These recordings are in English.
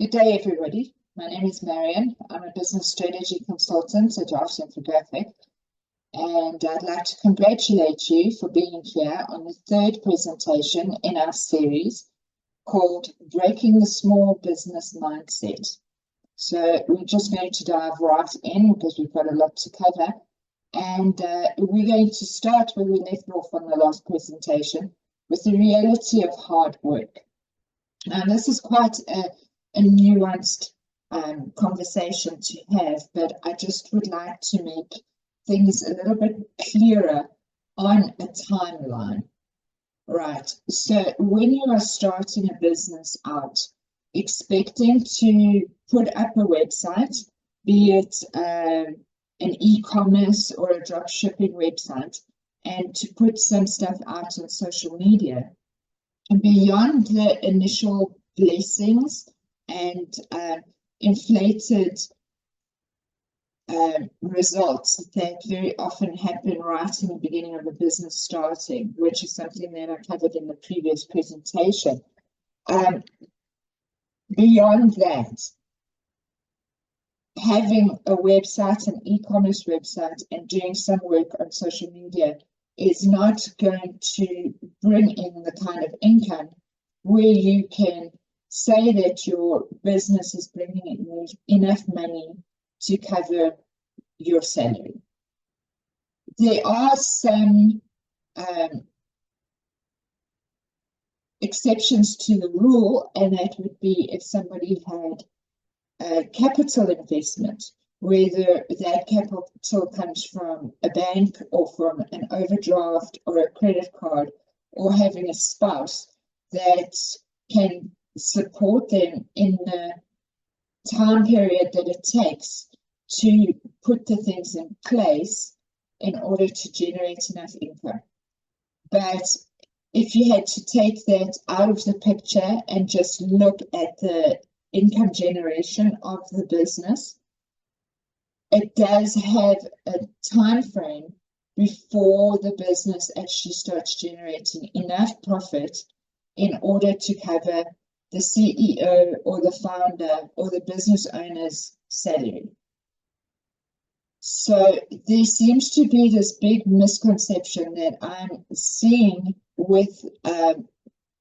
Good day, everybody. My name is Marion. I'm a business strategy consultant at Art Infographic, and I'd like to congratulate you for being here on the third presentation in our series called Breaking the Small Business Mindset. So we're just going to dive right in because we've got a lot to cover, and we're going to start where we left off on the last presentation with the reality of hard work. Now, this is quite a nuanced conversation to have, but I just would like to make things a little bit clearer on a timeline. Right, so when you are starting a business out, expecting to put up a website, be it an e-commerce or a drop shipping website, and to put some stuff out on social media, and beyond the initial blessings and inflated results that very often happen right in the beginning of a business starting, which is something that I covered in the previous presentation. Beyond that, having a website, an e-commerce website, and doing some work on social media is not going to bring in the kind of income where you can say that your business is bringing in enough money to cover your salary. There are some exceptions to the rule, and that would be if somebody had a capital investment, whether that capital comes from a bank or from an overdraft or a credit card, or having a spouse that can support them in the time period that it takes to put the things in place in order to generate enough income. But if you had to take that out of the picture and just look at the income generation of the business, it does have a time frame before the business actually starts generating enough profit in order to cover the CEO or the founder or the business owner's salary. So there seems to be this big misconception that I'm seeing with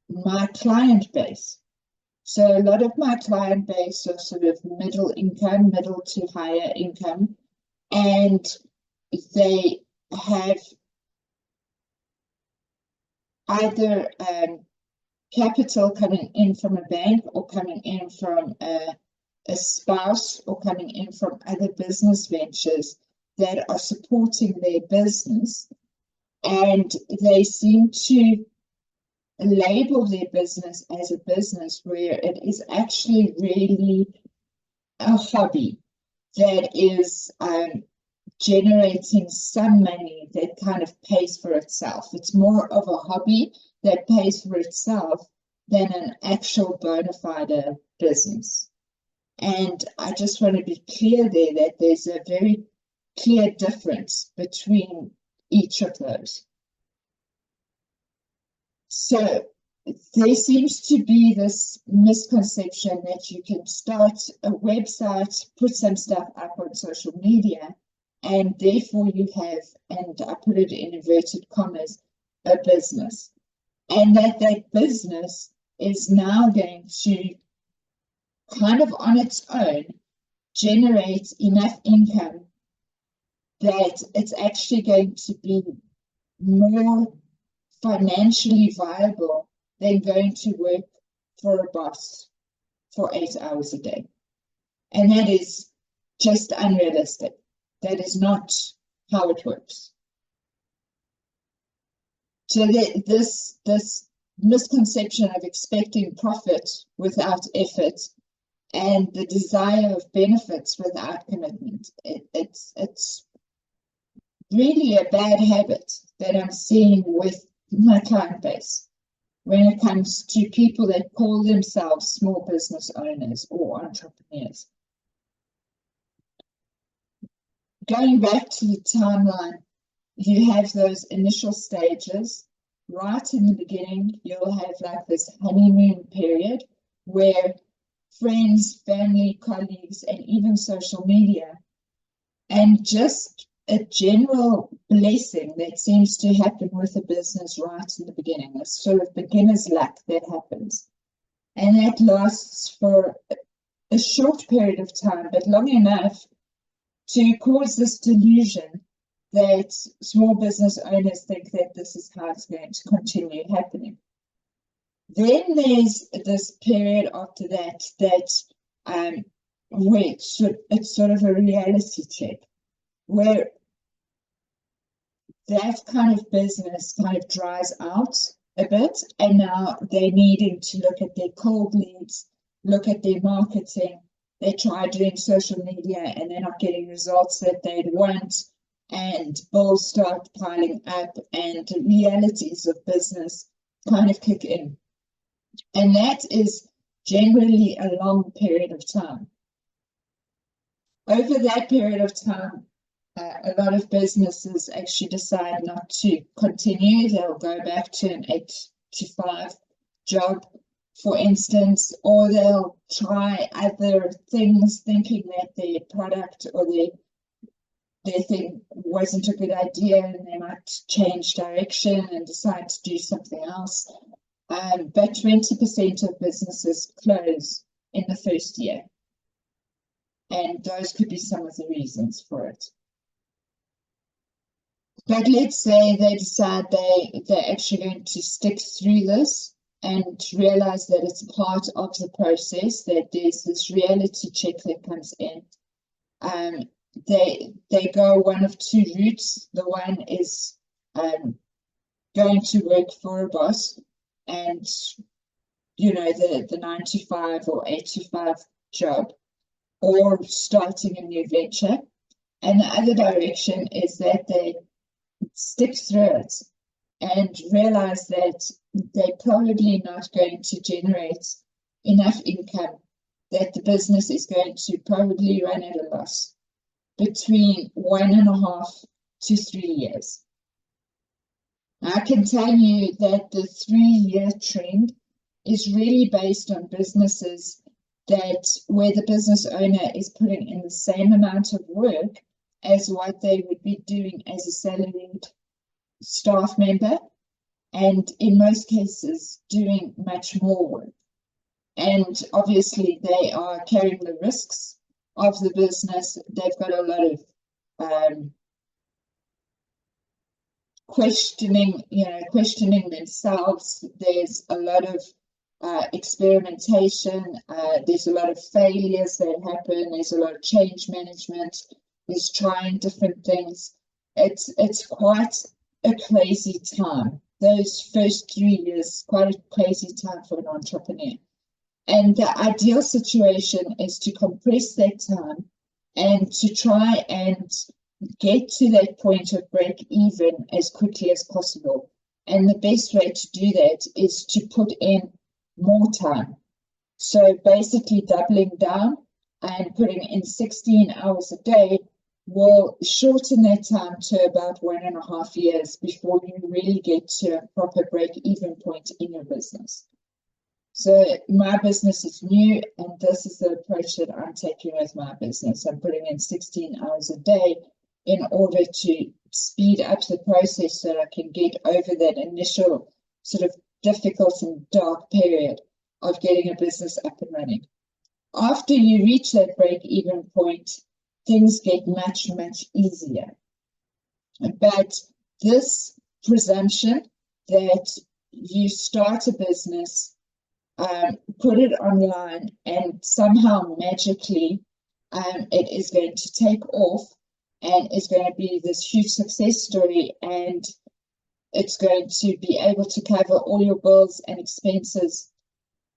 my client base. So a lot of my client base are sort of middle income, middle to higher income, and they have either capital coming in from a bank or coming in from a spouse or coming in from other business ventures that are supporting their business, and they seem to label their business as a business where it is actually really a hobby that is generating some money that kind of pays for itself. It's more of a hobby that pays for itself than an actual bona fide business. And I just want to be clear there that there's a very clear difference between each of those. So there seems to be this misconception that you can start a website, put some stuff up on social media, and therefore you have, and I put it in inverted commas, a business. And that business is now going to kind of on its own generate enough income that it's actually going to be more financially viable than going to work for a boss for 8 hours a day. And that is just unrealistic. That is not how it works. So this misconception of expecting profit without effort and the desire of benefits without commitment, it's really a bad habit that I'm seeing with my client base when it comes to people that call themselves small business owners or entrepreneurs. Going back to the timeline, you have those initial stages. Right in the beginning, you'll have like this honeymoon period where friends, family, colleagues, and even social media. And just a general blessing that seems to happen with a business right in the beginning, a sort of beginner's luck that happens. And that lasts for a short period of time, but long enough to cause this delusion that small business owners think that this is how it's going to continue happening. Then there's this period after that where it's sort of a reality check, where that kind of business kind of dries out a bit, and now they're needing to look at their cold leads, look at their marketing. They try doing social media and they're not getting results that they'd want, and bills start piling up and the realities of business kind of kick in. And that is generally a long period of time. Over that period of time, a lot of businesses actually decide not to continue. They'll go back to an 8 to 5 job, for instance, or they'll try other things thinking that their product or their thing wasn't a good idea, and they might change direction and decide to do something else. But 20% of businesses close in the first year. And those could be some of the reasons for it. But let's say they decide they're actually going to stick through this and realize that it's part of the process, that there's this reality check that comes in. They go one of two routes. The one is going to work for a boss and, you know, the 9 to 5 or 8 to 5 job, or starting a new venture. And the other direction is that they stick through it and realize that they're probably not going to generate enough income, that the business is going to probably run at a loss between 1.5 to 3 years. I can tell you that the 3-year trend is really based on businesses that where the business owner is putting in the same amount of work as what they would be doing as a salaried staff member, and in most cases doing much more work. And obviously they are carrying the risks of the business. They've got a lot of questioning themselves. There's a lot of experimentation. There's a lot of failures that happen. There's a lot of change management. There's trying different things. It's quite a crazy time. Those first 3 years, quite a crazy time for an entrepreneur. And the ideal situation is to compress that time and to try and get to that point of break even as quickly as possible. And the best way to do that is to put in more time. So basically doubling down and putting in 16 hours a day will shorten that time to about 1.5 years before you really get to a proper break-even point in your business. So my business is new, and this is the approach that I'm taking with my business. I'm putting in 16 hours a day in order to speed up the process so that I can get over that initial sort of difficult and dark period of getting a business up and running. After you reach that break-even point, things get much, much easier. But this presumption that you start a business, put it online, and somehow magically it is going to take off and it's going to be this huge success story, and it's going to be able to cover all your bills and expenses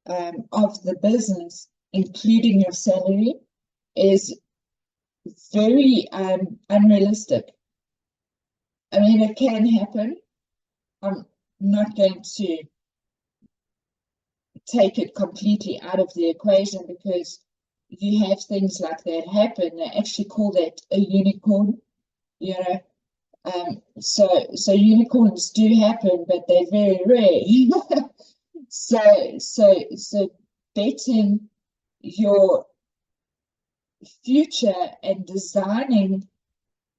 of the business, including your salary, is very unrealistic. I mean, it can happen. I'm not going to take it completely out of the equation, because you have things like that happen. They actually call that a unicorn, you know. So unicorns do happen, but they're very rare. So betting your future and designing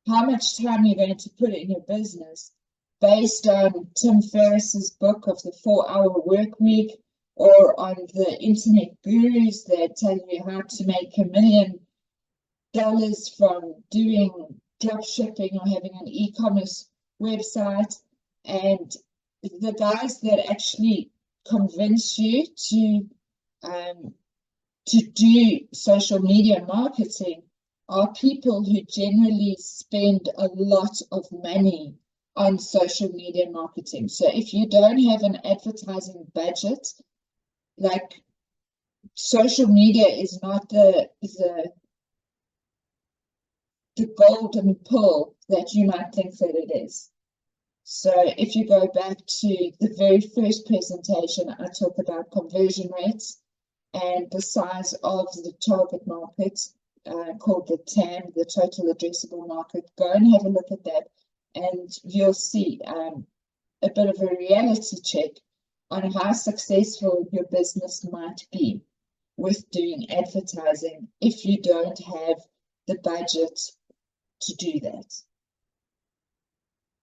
how much time you're going to put in your business based on Tim Ferriss's book of the 4-hour work week, or on the internet gurus that tell you how to make $1 million from doing drop shipping or having an e-commerce website, and the guys that actually convince you to do social media marketing are people who generally spend a lot of money on social media marketing. So if you don't have an advertising budget, like, social media is not the golden pill that you might think that it is. So if you go back to the very first presentation, I talk about conversion rates and the size of the target market, called the TAM, the total addressable market. Go and have a look at that, and you'll see a bit of a reality check on how successful your business might be with doing advertising if you don't have the budget to do that.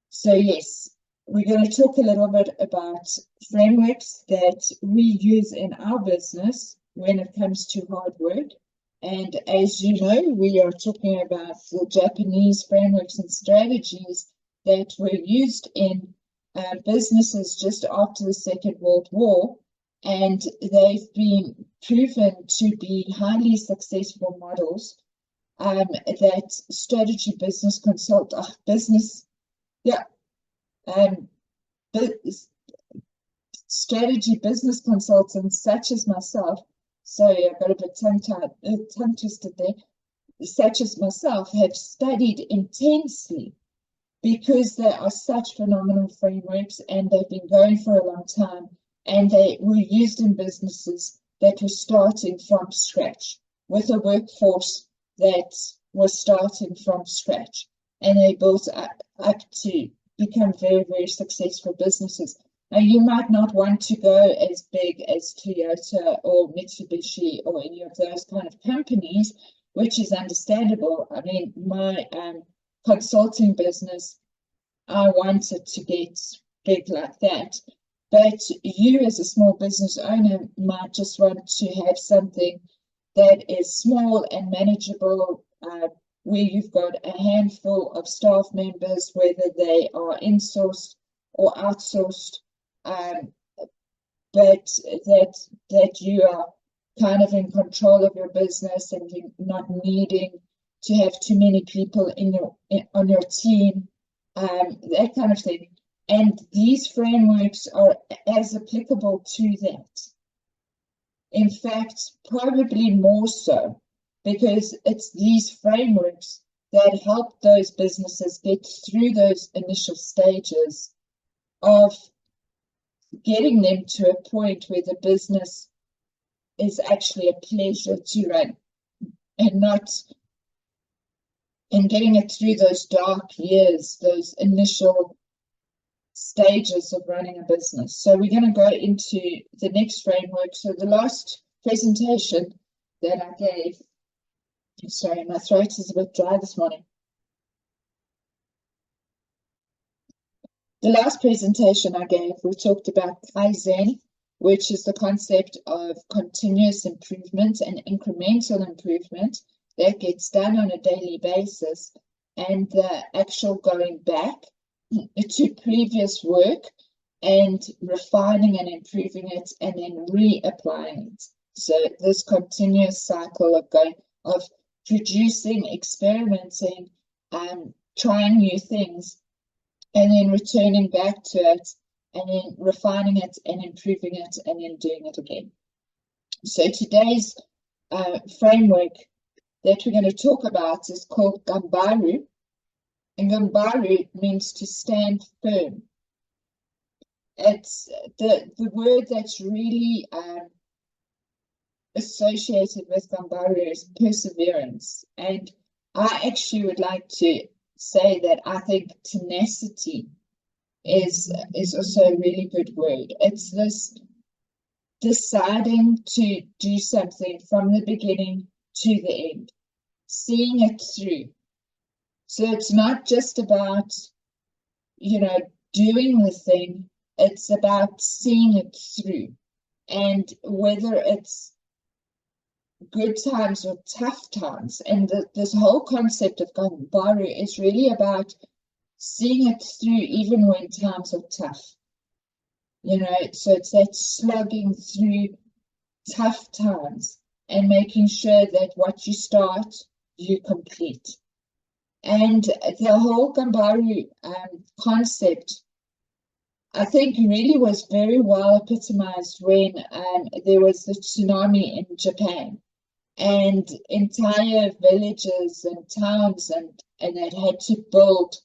So yes, we're going to talk a little bit about frameworks that we use in our business when it comes to hard work. And as you know, we are talking about the Japanese frameworks and strategies that were used in businesses just after the Second World War, and they've been proven to be highly successful models that strategy business strategy business consultants such as myself, sorry, I got a bit tongue twisted there, such as myself, have studied intensely, because they are such phenomenal frameworks and they've been going for a long time, and they were used in businesses that were starting from scratch, with a workforce that was starting from scratch, and they built up to become very, very successful businesses. Now, you might not want to go as big as Toyota or Mitsubishi or any of those kind of companies, which is understandable. I mean, my consulting business, I wanted to get big like that. But you as a small business owner might just want to have something that is small and manageable, where you've got a handful of staff members, whether they are insourced or outsourced, but that you are kind of in control of your business and you're not needing to have too many people on your team, that kind of thing. And these frameworks are as applicable to that. In fact, probably more so, because it's these frameworks that help those businesses get through those initial stages of getting them to a point where the business is actually a pleasure to run, and getting it through those dark years, those initial stages of running a business. So we're going to go into the next framework. So the last presentation that I gave, sorry, my throat is a bit dry this morning. The last presentation I gave, we talked about Kaizen, which is the concept of continuous improvement and incremental improvement that gets done on a daily basis, and the actual going back to previous work and refining and improving it and then reapplying it. So this continuous cycle of producing, experimenting, trying new things, and then returning back to it, and then refining it and improving it, and then doing it again. So today's framework that we're going to talk about is called Gambaru. And Gambaru means to stand firm. It's the word that's really associated with Gambaru is perseverance. And I actually would like to say that I think tenacity is also a really good word. It's this deciding to do something from the beginning to the end, seeing it through. So it's not just about, doing the thing, it's about seeing it through. And whether it's good times or tough times, and this whole concept of Gambaru is really about seeing it through even when times are tough. So it's that slogging through tough times and making sure that what you start, you complete. And the whole Gambaru concept, I think, really was very well epitomized when there was the tsunami in Japan, and entire villages and towns and that had to build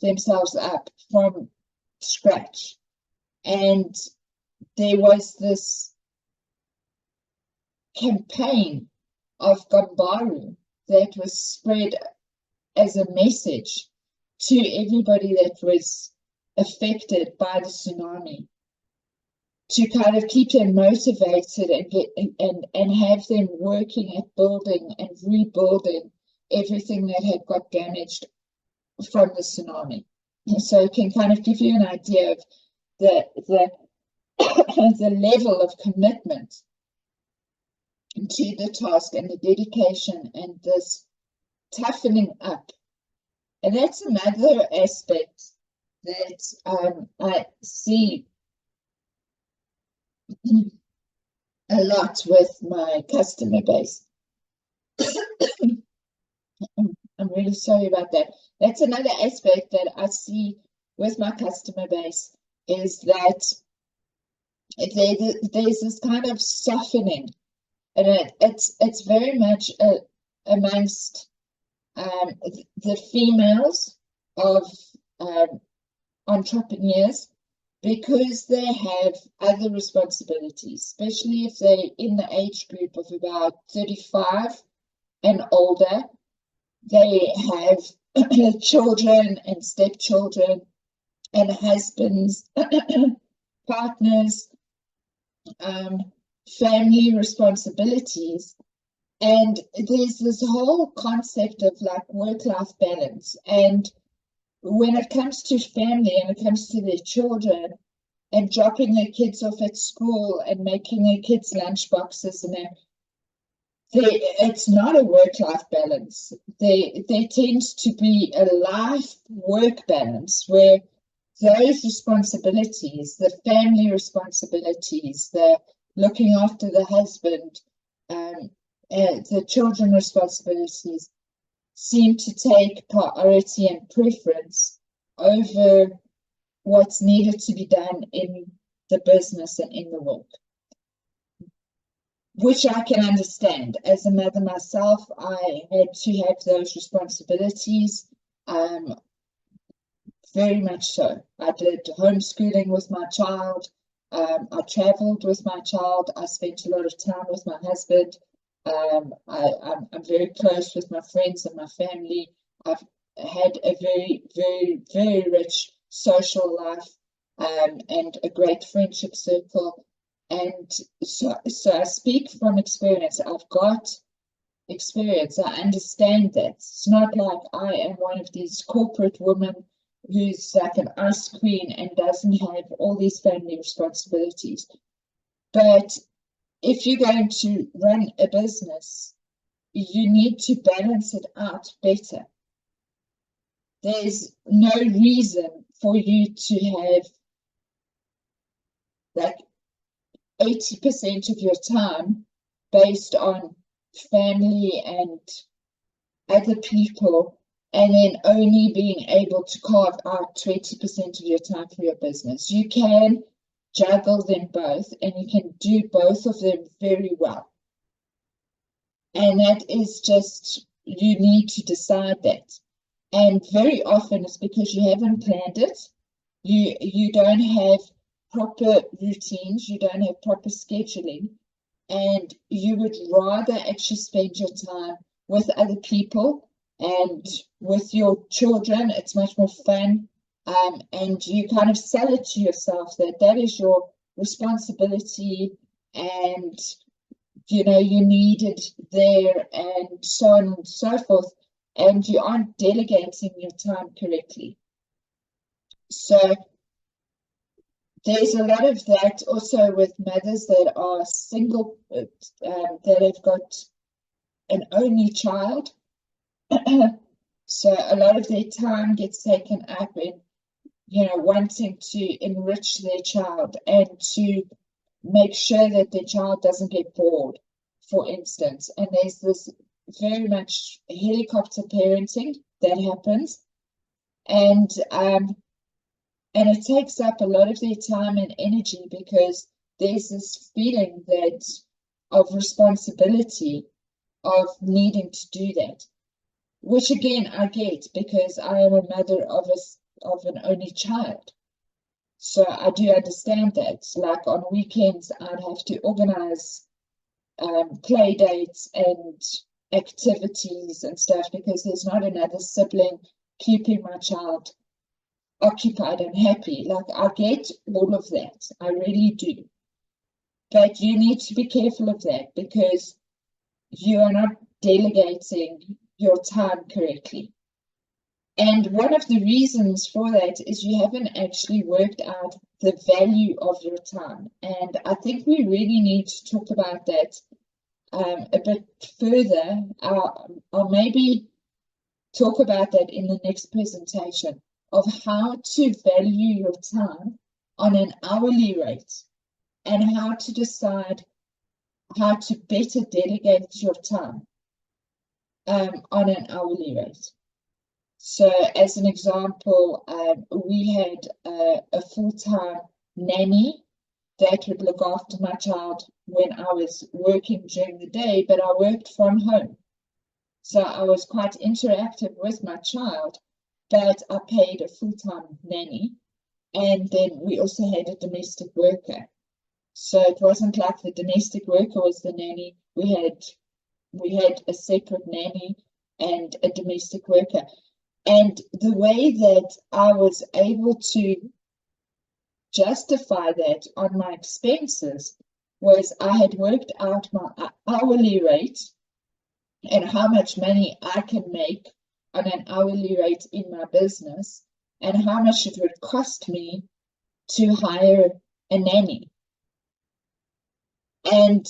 themselves up from scratch. And there was this campaign of Gambaru that was spread as a message to everybody that was affected by the tsunami, to kind of keep them motivated and have them working at building and rebuilding everything that had got damaged from the tsunami. So it can kind of give you an idea of the level of commitment to the task and the dedication and this toughening up. And that's another aspect that I see a lot with my customer base. I'm really sorry about that. That's another aspect that I see with my customer base, is that there's this kind of softening, and it's very much amongst the females of entrepreneurs, because they have other responsibilities, especially if they're in the age group of about 35 and older. They have children and stepchildren and husbands, partners, family responsibilities. And there's this whole concept of like work-life balance. And when it comes to family and it comes to their children and dropping their kids off at school and making their kids lunch boxes, and it's not a work-life balance. There tends to be a life-work balance where those responsibilities, the family responsibilities, the looking after the husband, the children responsibilities, seem to take priority and preference over what's needed to be done in the business and in the work, which I can understand. As a mother myself, I had to have those responsibilities, very much so. I did homeschooling with my child, I traveled with my child, I spent a lot of time with my husband. I'm very close with my friends and my family. I've had a very, very, very rich social life, and a great friendship circle. And so I speak from experience. I've got experience. I understand that. It's not like I am one of these corporate women who's like an ice queen and doesn't have all these family responsibilities. But if you're going to run a business, you need to balance it out better. There's no reason for you to have like 80% of your time based on family and other people, and then only being able to carve out 20% of your time for your business. You can juggle them both, and you can do both of them very well. And that is just, you need to decide that. And very often it's because you haven't planned it. You don't have proper routines, you don't have proper scheduling, and you would rather actually spend your time with other people and with your children. It's much more fun, and you kind of sell it to yourself that is your responsibility and you need it there, and so on and so forth, and you aren't delegating your time correctly. So there's a lot of that also with mothers that are single, that have got an only child. So a lot of their time gets taken up in, wanting to enrich their child and to make sure that their child doesn't get bored, for instance. And there's this very much helicopter parenting that happens. And it takes up a lot of their time and energy because there's this feeling that of responsibility of needing to do that, which again I get because I am a mother of an only child. So I do understand that. Like on weekends, I'd have to organize play dates and activities and stuff because there's not another sibling keeping my child occupied and happy. Like, I get all of that, I really do. But you need to be careful of that because you are not delegating your time correctly. And one of the reasons for that is you haven't actually worked out the value of your time. And I think we really need to talk about that a bit further. I'll maybe talk about that in the next presentation, of how to value your time on an hourly rate and how to decide how to better delegate your time on an hourly rate. So as an example, we had a full-time nanny that would look after my child when I was working during the day, but I worked from home. So I was quite interactive with my child, but I paid a full-time nanny, and then we also had a domestic worker. So it wasn't like the domestic worker was the nanny. We had a separate nanny and a domestic worker. And the way that I was able to justify that on my expenses was I had worked out my hourly rate and how much money I can make on an hourly rate in my business and how much it would cost me to hire a nanny. And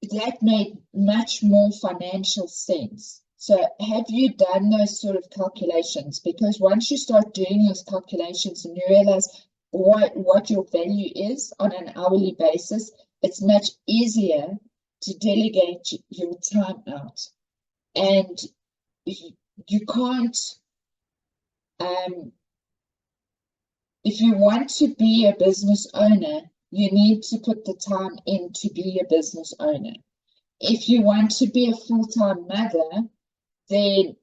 that made much more financial sense. So have you done those sort of calculations? Because once you start doing those calculations and you realize what your value is on an hourly basis, it's much easier to delegate your time out. And you can't, if you want to be a business owner, you need to put the time in to be a business owner. If you want to be a full-time mother, then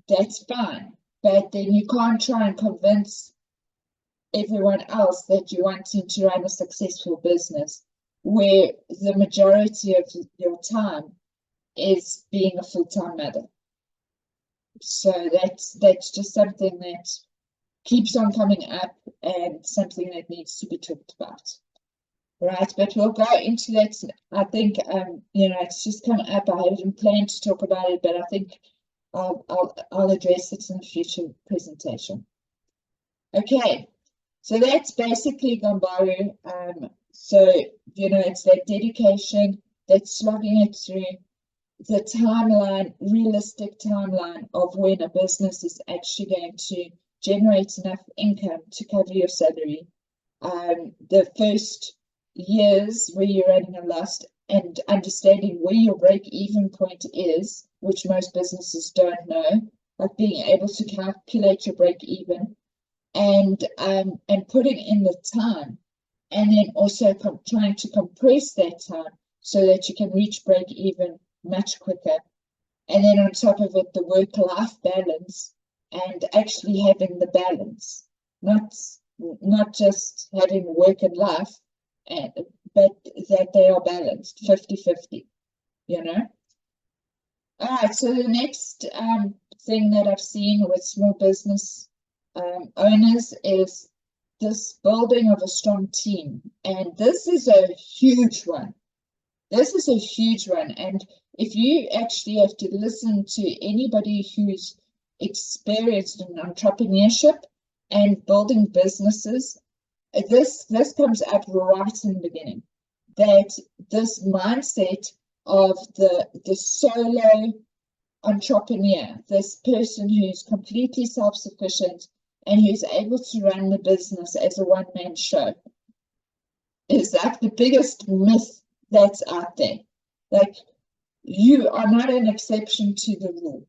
that's fine. But then you can't try and convince everyone else that you want to run a successful business where the majority of your time is being a full-time mother. So that's just something that keeps on coming up and something that needs to be talked about. Right, but we'll go into that. I think it's just come up. I hadn't planned to talk about it, but I think I'll address it in a future presentation. Okay, so that's basically Gambaro. So it's that dedication, that's slogging it through, the timeline, realistic timeline of when a business is actually going to generate enough income to cover your salary. The first years where you're running a loss and understanding where your break-even point is, which most businesses don't know, like being able to calculate your break-even and putting in the time, and then also trying to compress that time so that you can reach break-even much quicker. And then on top of it, the work-life balance and actually having the balance, not just having work and life, but that they are balanced 50-50, All right, so the next thing that I've seen with small business owners is this building of a strong team, and this is a huge one. This is a huge one, and if you actually have to listen to anybody who's experienced in entrepreneurship and building businesses, this comes up right in the beginning, that this mindset of the solo entrepreneur, this person who's completely self-sufficient and who's able to run the business as a one-man show, is like the biggest myth that's out there. Like, you are not an exception to the rule.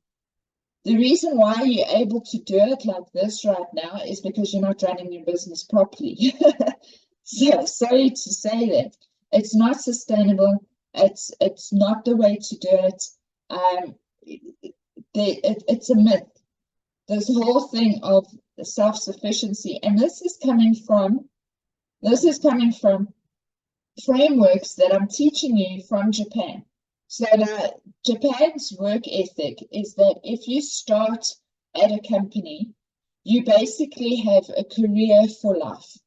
The reason why you're able to do it like this right now is because you're not running your business properly. So sorry to say that. It's not sustainable. It's not the way to do it. It's a myth. This whole thing of self-sufficiency, and this is coming from frameworks that I'm teaching you from Japan. So Japan's work ethic is that if you start at a company, you basically have a career for life.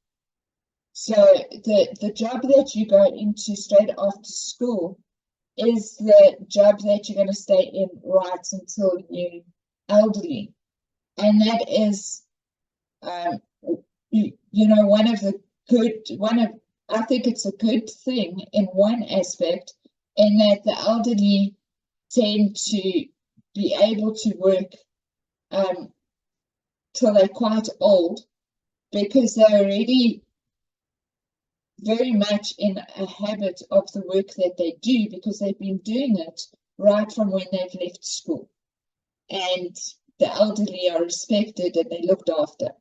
So the job that you go into straight after school is the job that you're going to stay in right until you're elderly. And that is, I think it's a good thing in one aspect, in that the elderly tend to be able to work till they're quite old, because they're already very much in a habit of the work that they do, because they've been doing it right from when they've left school. And the elderly are respected and they're looked after.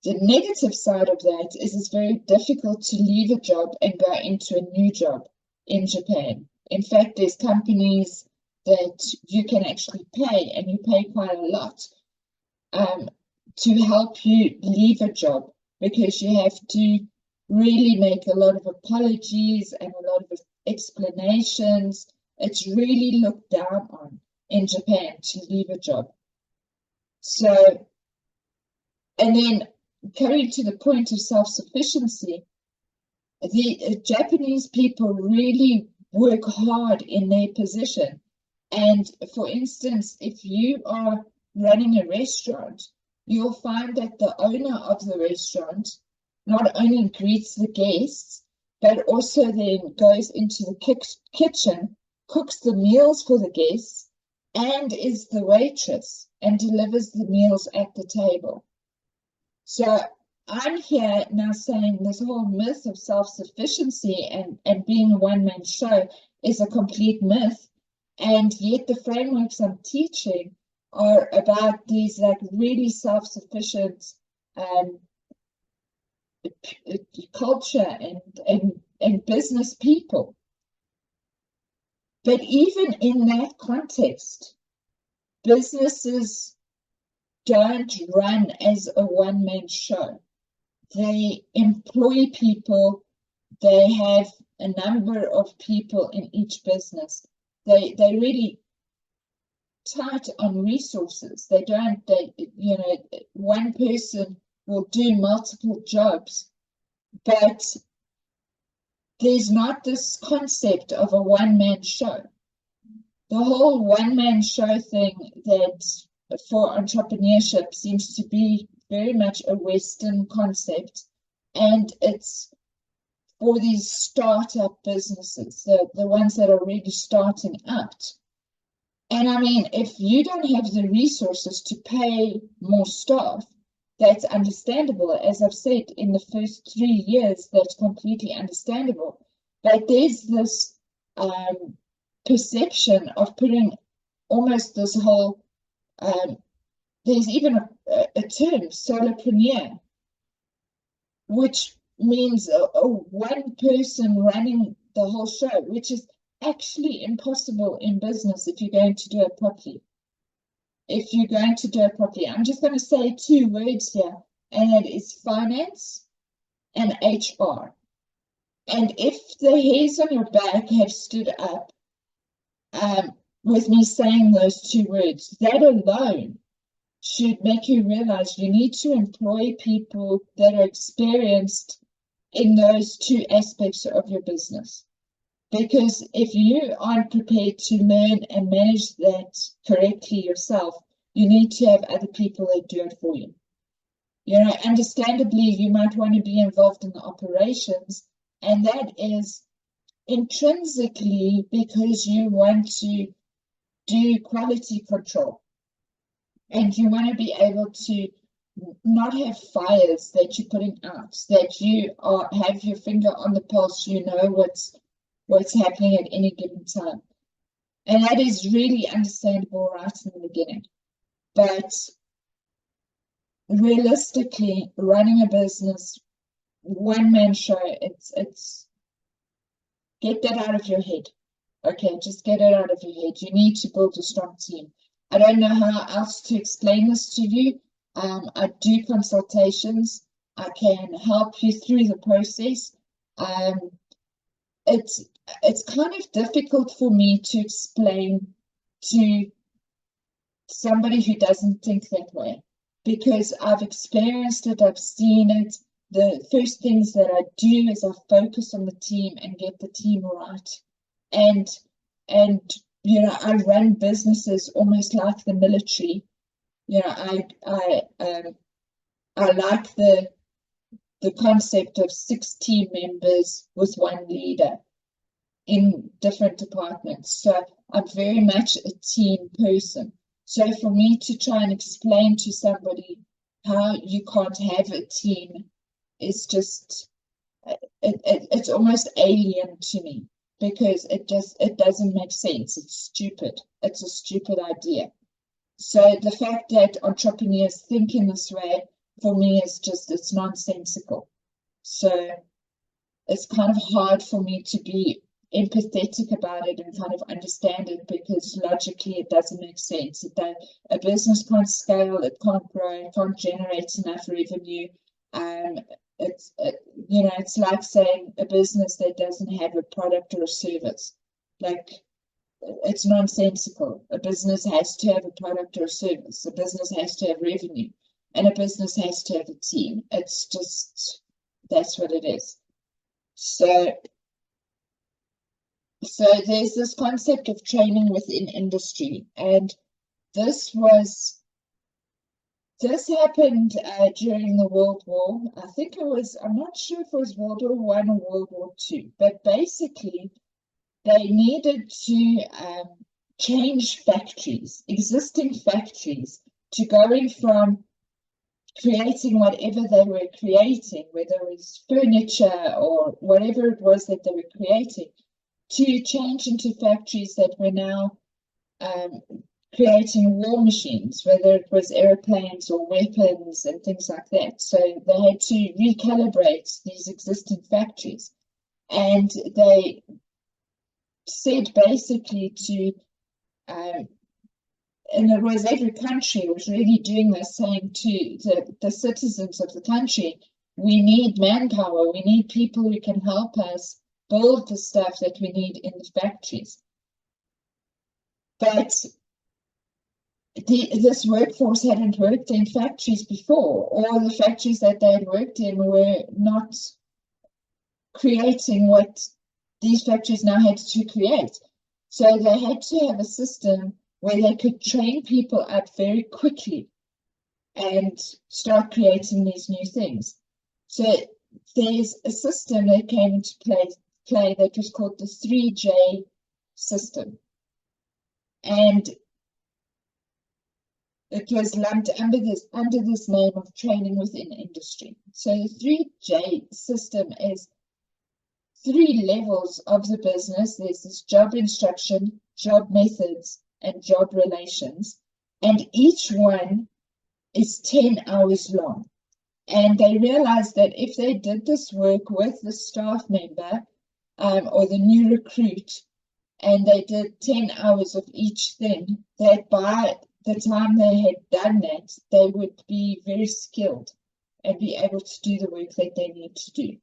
The negative side of that is it's very difficult to leave a job and go into a new job in Japan. In fact, there's companies that you can actually pay, and you pay quite a lot, to help you leave a job, because you have to really make a lot of apologies and a lot of explanations. It's really looked down on in Japan to leave a job. So, and then coming to the point of self-sufficiency, the Japanese people really work hard in their position. And for instance, if you are running a restaurant, you'll find that the owner of the restaurant not only greets the guests, but also then goes into the kitchen, cooks the meals for the guests, and is the waitress and delivers the meals at the table. So I'm here now saying this whole myth of self-sufficiency and being a one-man show is a complete myth, and yet the frameworks I'm teaching are about these like really self-sufficient culture and business people. But even in that context, businesses don't run as a one-man show. They employ people. They have a number of people in each business. They really tight on resources. One person will do multiple jobs, but there's not this concept of a one-man show. The whole one-man show thing that for entrepreneurship seems to be very much a Western concept, and it's for these startup businesses, the ones that are really starting out. And I mean, if you don't have the resources to pay more staff, that's understandable. As I've said, in the first 3 years, that's completely understandable. But there's this perception of putting almost this whole, there's even a term, solopreneur, which means one person running the whole show, which is actually impossible in business if you're going to do it properly. I'm just going to say 2 words here, and that is finance and HR. And if the hairs on your back have stood up with me saying those 2 words, that alone should make you realize you need to employ people that are experienced in those two aspects of your business. Because if you aren't prepared to learn and manage that correctly yourself, you need to have other people that do it for you. You know, understandably, you might want to be involved in the operations, and that is intrinsically because you want to do quality control and you want to be able to not have fires that you're putting out, that you have your finger on the pulse, you know what's happening at any given time. And that is really understandable right in the beginning. But realistically, running a business, one-man show, it's get that out of your head. Okay, just get it out of your head. You need to build a strong team. I don't know how else to explain this to you. I do consultations. I can help you through the process. It's kind of difficult for me to explain to somebody who doesn't think that way, because I've experienced it, I've seen it. The first things that I do is I focus on the team and get the team right. And you know, I run businesses almost like the military. You know, I like the concept of 6 team members with 1 leader in different departments. So I'm very much a team person. So for me to try and explain to somebody how you can't have a team is just, it's almost alien to me, because it doesn't make sense. It's stupid. It's a stupid idea. So the fact that entrepreneurs think in this way, for me, is just, it's nonsensical. So it's kind of hard for me to be empathetic about it and kind of understand it, because logically it doesn't make sense. A business can't scale, it can't grow, it can't generate enough revenue. You know, it's like saying a business that doesn't have a product or a service. Like, it's nonsensical. A business has to have a product or a service. A business has to have revenue, and a business has to have a team. It's just, that's what it is. So there's this concept of training within industry, and this happened during the World War. I think it was, I'm not sure if it was World War I or World War II, but basically they needed to change factories, existing factories, to going from creating whatever they were creating, whether it was furniture or whatever it was that they were creating, to change into factories that were now creating war machines, whether it was airplanes or weapons and things like that. So they had to recalibrate these existing factories. And they said basically to, and it was every country was really doing this, saying to the citizens of the country, we need manpower, we need people who can help us build the stuff that we need in the factories. But this workforce hadn't worked in factories before, or the factories that they had worked in were not creating what these factories now had to create. So they had to have a system where they could train people up very quickly and start creating these new things. So there's a system that came into play that was called the 3J system. And it was lumped under this name of training within industry. So the 3J system is 3 levels of the business. There's this job instruction, job methods, and job relations. And each one is 10 hours long. And they realized that if they did this work with the staff member or the new recruit, and they did 10 hours of each thing, that by the time they had done that, they would be very skilled and be able to do the work that they need to do.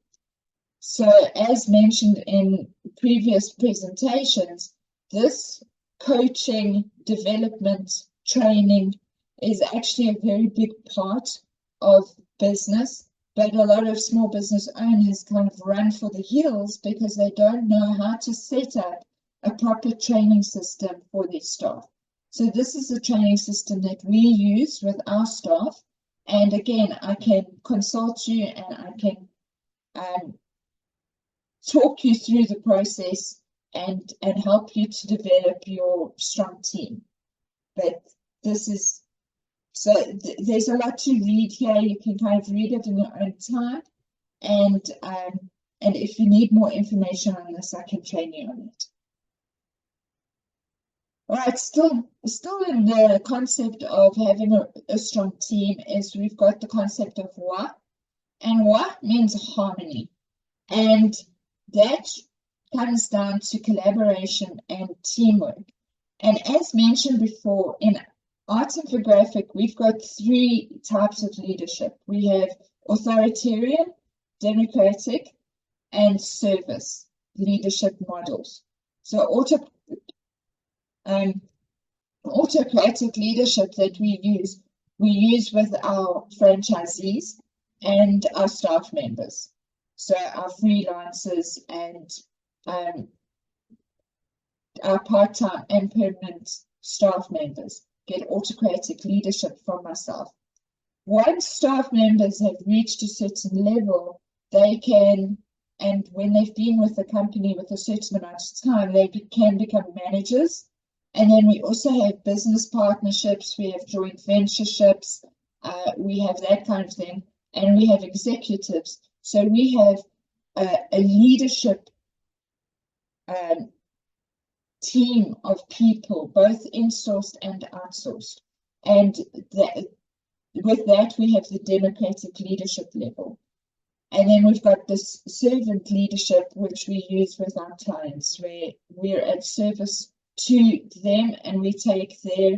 So as mentioned in previous presentations, this coaching, development, training is actually a very big part of business, but a lot of small business owners kind of run for the hills because they don't know how to set up a proper training system for their staff. So this is a training system that we use with our staff. And again, I can consult you and I can talk you through the process and help you to develop your strong team. But this is, so there's a lot to read here. You can kind of read it in your own time. And if you need more information on this, I can train you on it. All right, still in the concept of having a strong team is we've got the concept of wa, and wa means harmony, and that comes down to collaboration and teamwork. And as mentioned before, in Art Infographic, we've got 3 types of leadership. We have authoritarian, democratic, and service leadership models. So autocratic leadership that we use with our franchisees and our staff members. So our freelancers and our part-time and permanent staff members get autocratic leadership from myself. Once staff members have reached a certain level, they can, and when they've been with the company with a certain amount of time, they can become managers. And then we also have business partnerships, we have joint ventureships, we have that kind of thing, and we have executives. So we have a leadership team of people, both in-sourced and outsourced. And with that, we have the democratic leadership level. And then we've got this servant leadership, which we use with our clients, where we're at service to them and we take their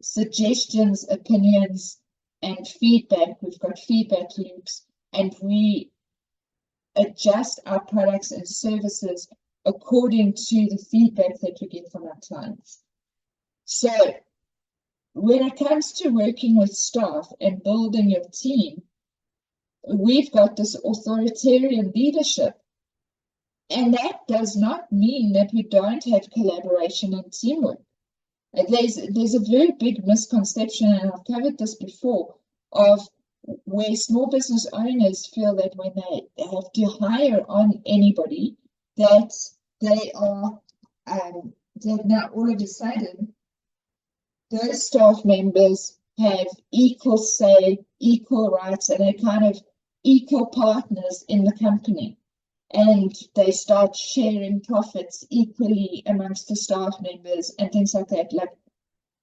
suggestions, opinions, and feedback. We've got feedback loops, and we adjust our products and services according to the feedback that we get from our clients. So when it comes to working with staff and building your team, we've got this authoritarian leadership. And that does not mean that we don't have collaboration and teamwork. There's a very big misconception, and I've covered this before, of where small business owners feel that when they have to hire on anybody, that they are, that now all of a sudden, those staff members have equal say, equal rights, and they're kind of equal partners in the company. And they start sharing profits equally amongst the staff members and things like that. Like,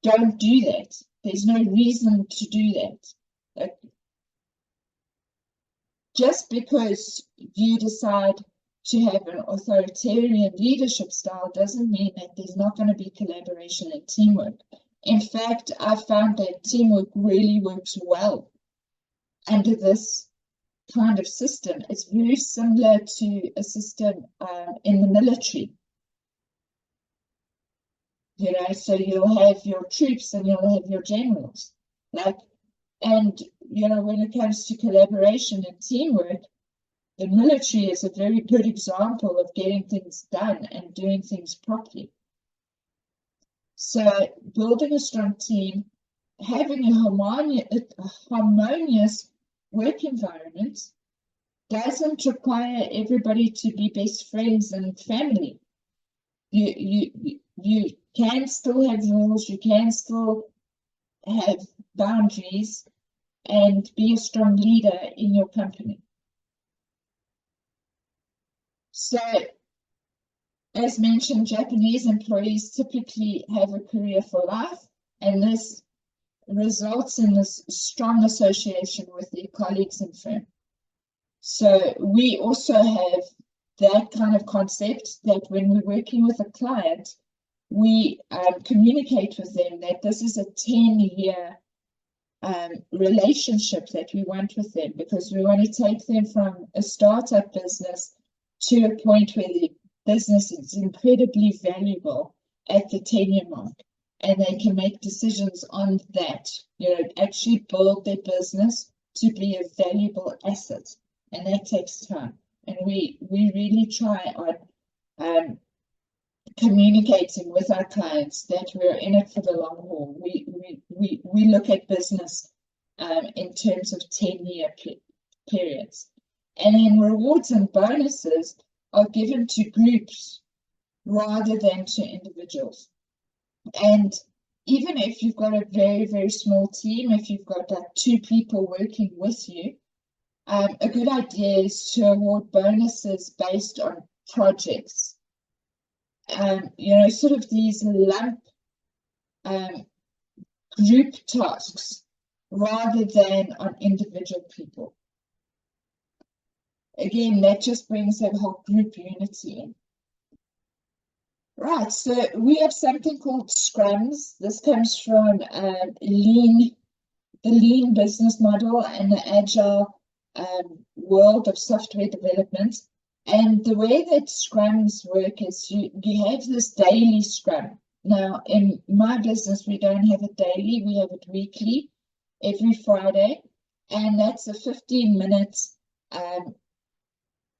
don't do that. There's no reason to do that. Like, just because you decide to have an authoritarian leadership style doesn't mean that there's not going to be collaboration and teamwork. In fact, I found that teamwork really works well under this kind of system. It's very similar to a system in the military. You know, so you'll have your troops and you'll have your generals. Like, and you know, when it comes to collaboration and teamwork, the military is a very good example of getting things done and doing things properly. So building a strong team, having a harmonious work environment doesn't require everybody to be best friends and family. You can still have rules, you can still have boundaries and be a strong leader in your company. So, as mentioned, Japanese employees typically have a career for life, and this results in this strong association with their colleagues and firm. So we also have that kind of concept that when we're working with a client, we communicate with them that this is a 10-year relationship that we want with them, because we want to take them from a startup business to a point where the business is incredibly valuable at the 10-year mark. and they can make decisions on that, actually build their business to be a valuable asset. And that takes time. And we really try on communicating with our clients that we're in it for the long haul. We look at business in terms of 10-year periods. And then rewards and bonuses are given to groups rather than to individuals. And even if you've got a very, very small team, if you've got like 2 people working with you, a good idea is to award bonuses based on projects. Sort of these lump group tasks rather than on individual people. Again, that just brings that whole group unity in. Right, so we have something called scrums. This comes from the lean business model and the agile world of software development. And the way that scrums work is you have this daily scrum. Now, in my business, we don't have it daily, we have it weekly, every Friday. And that's a 15-minute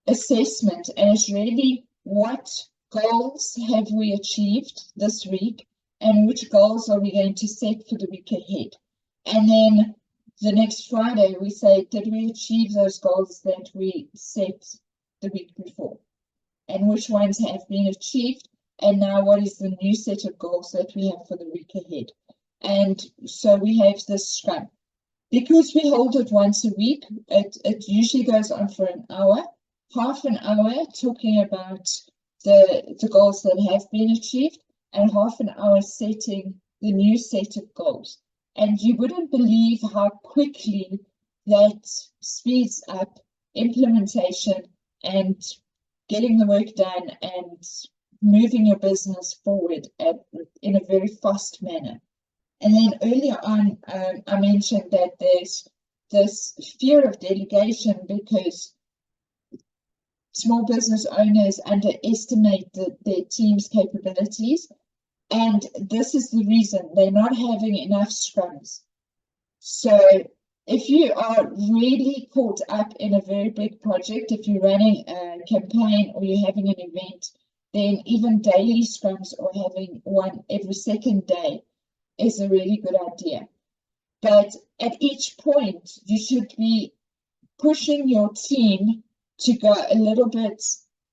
assessment. And it's really what goals have we achieved this week and which goals are we going to set for the week ahead. And then the next Friday, we say, did we achieve those goals that we set the week before, and which ones have been achieved, and now what is the new set of goals that we have for the week ahead. And so we have this scrum. Because we hold it once a week, it usually goes on for an hour, half an hour talking about the goals that have been achieved, and half an hour setting the new set of goals. And you wouldn't believe how quickly that speeds up implementation and getting the work done and moving your business forward in a very fast manner. And then earlier on, I mentioned that there's this fear of delegation because small business owners underestimate their team's capabilities. And this is the reason they're not having enough scrums. So if you are really caught up in a very big project, if you're running a campaign or you're having an event, then even daily scrums or having one every second day is a really good idea. But at each point, you should be pushing your team to go a little bit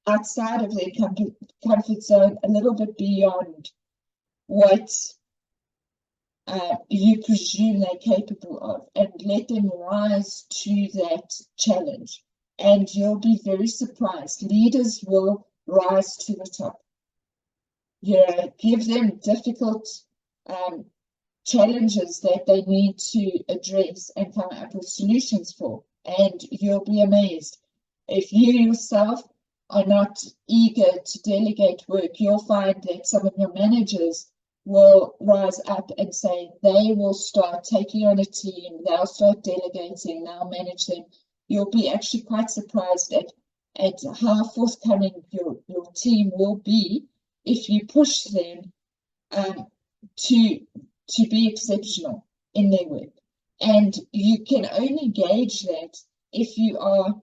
outside of their comfort zone, a little bit beyond what you presume they're capable of, and let them rise to that challenge. And you'll be very surprised. Leaders will rise to the top. Give them difficult challenges that they need to address and come up with solutions for, and you'll be amazed. If you yourself are not eager to delegate work, you'll find that some of your managers will rise up and say they will start taking on a team, they'll start delegating, they'll manage them. You'll be actually quite surprised at how forthcoming your team will be if you push them to be exceptional in their work. And you can only gauge that if you are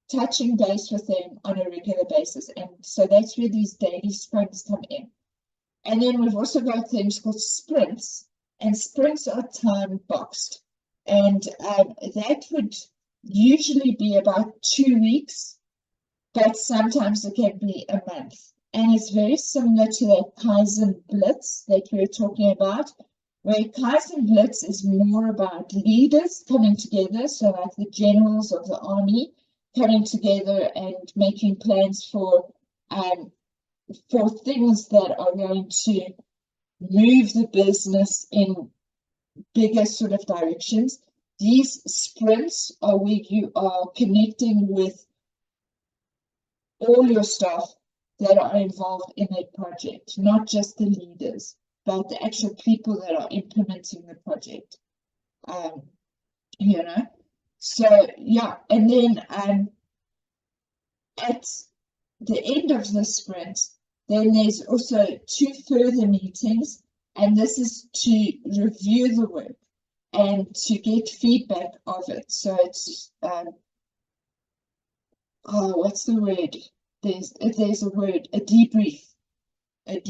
touching base with them on a regular basis. And so that's where these daily sprints come in. And then we've also got things called sprints, and sprints are time boxed. And that would usually be about 2 weeks, but sometimes it can be a month. And it's very similar to that Kaizen Blitz that we were talking about, where Kaizen Blitz is more about leaders coming together, so like the generals of the army coming together and making plans for things that are going to move the business in bigger sort of directions. These sprints are where you are connecting with all your staff that are involved in a project, not just the leaders, but the actual people that are implementing the project. So yeah, and then at the end of the sprint, then there's also 2 further meetings And this is to review the work and to get feedback of it. So it's what's the word? There's a word, a debrief, and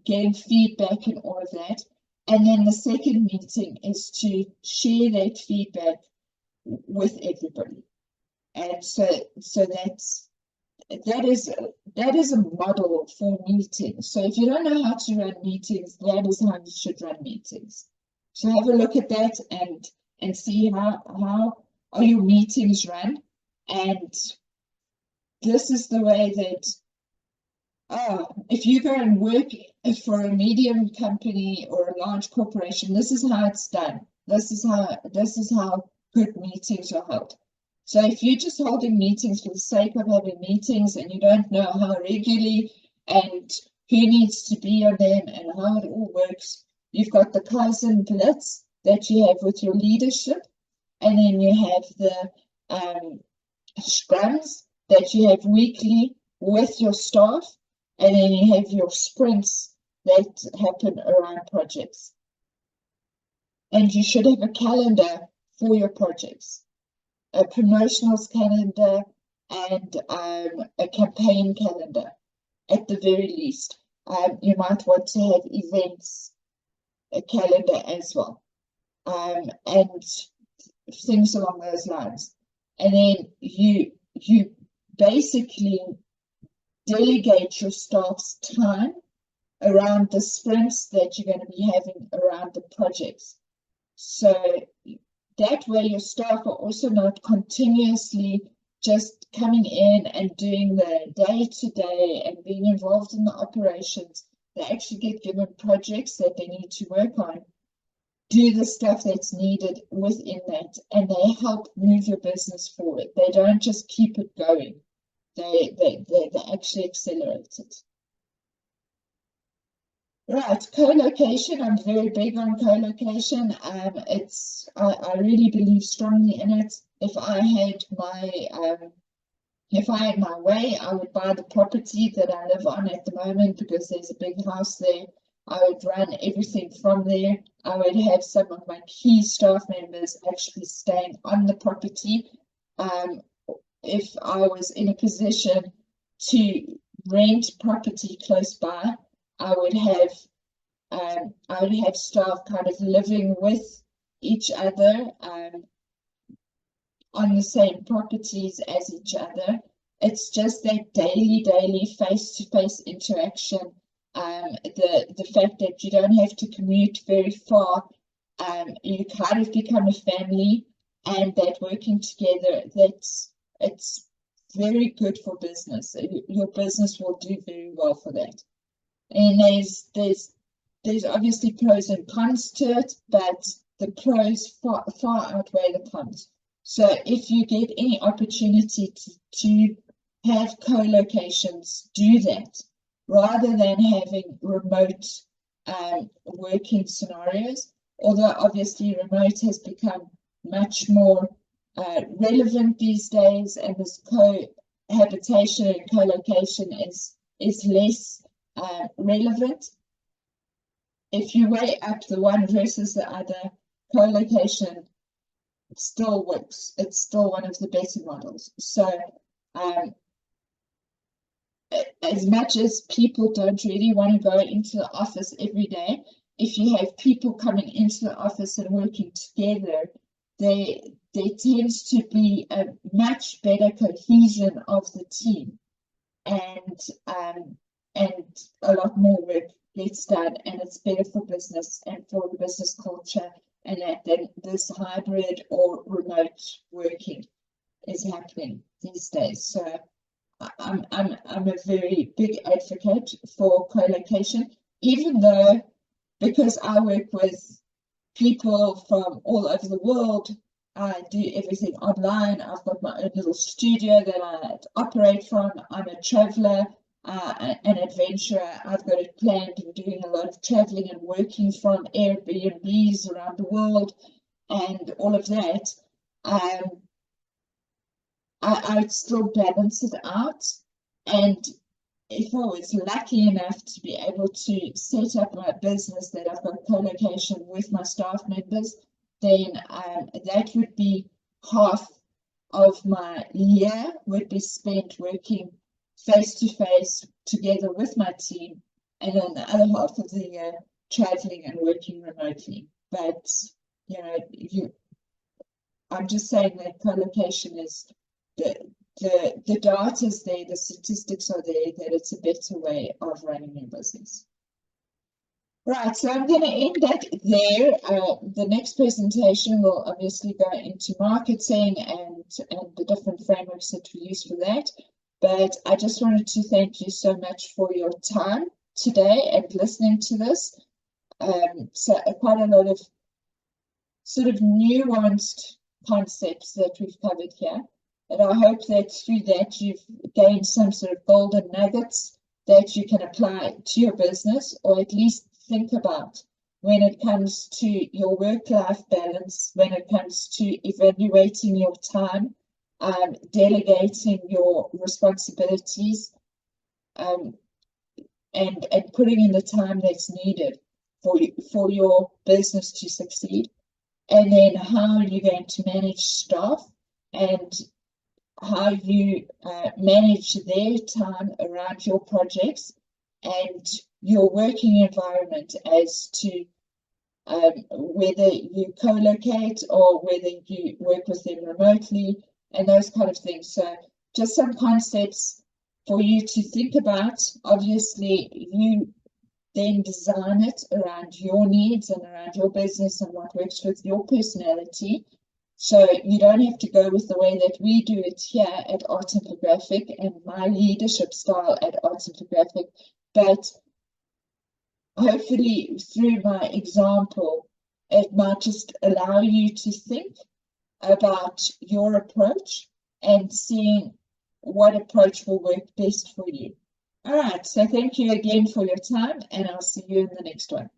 getting feedback and all of that. And then the second meeting is to share that feedback with everybody. And so that is a model for meetings. So if you don't know how to run meetings, that is how you should run meetings. So have a look at that and see how are your meetings run. And this is the way that if you go and work for a medium company or a large corporation, this is how it's done. This is how good meetings are held. So if you're just holding meetings for the sake of having meetings and you don't know how regularly and who needs to be on them and how it all works, you've got the Kaizen Blitz that you have with your leadership, and then you have the scrums that you have weekly with your staff, and then you have your sprints that happen around projects. And you should have a calendar for your projects, a promotionals calendar and a campaign calendar at the very least. You might want to have events, a calendar as well, and things along those lines. And then you basically delegate your staff's time around the sprints that you're going to be having around the projects. So that way your staff are also not continuously just coming in and doing the day-to-day and being involved in the operations. They actually get given projects that they need to work on, do the stuff that's needed within that, and they help move your business forward. They don't just keep it going. They actually accelerate it. Right, co-location. I'm very big on co-location. I really believe strongly in it. If I had my way, I would buy the property that I live on at the moment because there's a big house there. I would run everything from there. I would have some of my key staff members actually staying on the property. If I was in a position to rent property close by, I would have staff kind of living with each other on the same properties as each other. It's just that daily face-to-face interaction. The fact that you don't have to commute very far, you kind of become a family, and that working together, it's very good for business. Your business will do very well for that. And there's obviously pros and cons to it, but the pros far outweigh the cons. So if you get any opportunity to have co-locations, do that rather than having remote working scenarios. Although obviously remote has become much more relevant these days, and this cohabitation and co-location is less relevant. If you weigh up the one versus the other, co-location still works. It's still one of the better models. So as much as people don't really want to go into the office every day, if you have people coming into the office and working together, there tends to be a much better cohesion of the team, and a lot more work gets done, and it's better for business and for the business culture, and that this hybrid or remote working is happening these days. So I'm a very big advocate for co-location, even though, because I work with people from all over the world, I do everything online. I've got my own little studio that I operate from. I'm a traveler, an adventurer. I've got it planned and doing a lot of traveling and working from Airbnbs around the world and all of that. I would still balance it out, and if I was lucky enough to be able to set up my business that I've got co-location with my staff members, then that would be half of my year would be spent working face to face together with my team, and then the other half of the year traveling and working remotely. But I'm just saying that co-location is the data is there, the statistics are there, that it's a better way of running your business. Right, so I'm going to end that there. The next presentation will obviously go into marketing and the different frameworks that we use for that. But I just wanted to thank you so much for your time today and listening to this. So quite a lot of sort of nuanced concepts that we've covered here. And I hope that through that you've gained some sort of golden nuggets that you can apply to your business, or at least think about when it comes to your work-life balance, when it comes to evaluating your time, delegating your responsibilities, and putting in the time that's needed for your business to succeed. And then how are you going to manage staff, and how you manage their time around your projects and your working environment, as to whether you co-locate or whether you work with them remotely, and those kind of things. So just some concepts for you to think about. Obviously, you then design it around your needs and around your business and what works with your personality. So you don't have to go with the way that we do it here at Art Infographic and my leadership style at Art Infographic, but hopefully through my example, it might just allow you to think about your approach and seeing what approach will work best for you. All right, so thank you again for your time, and I'll see you in the next one.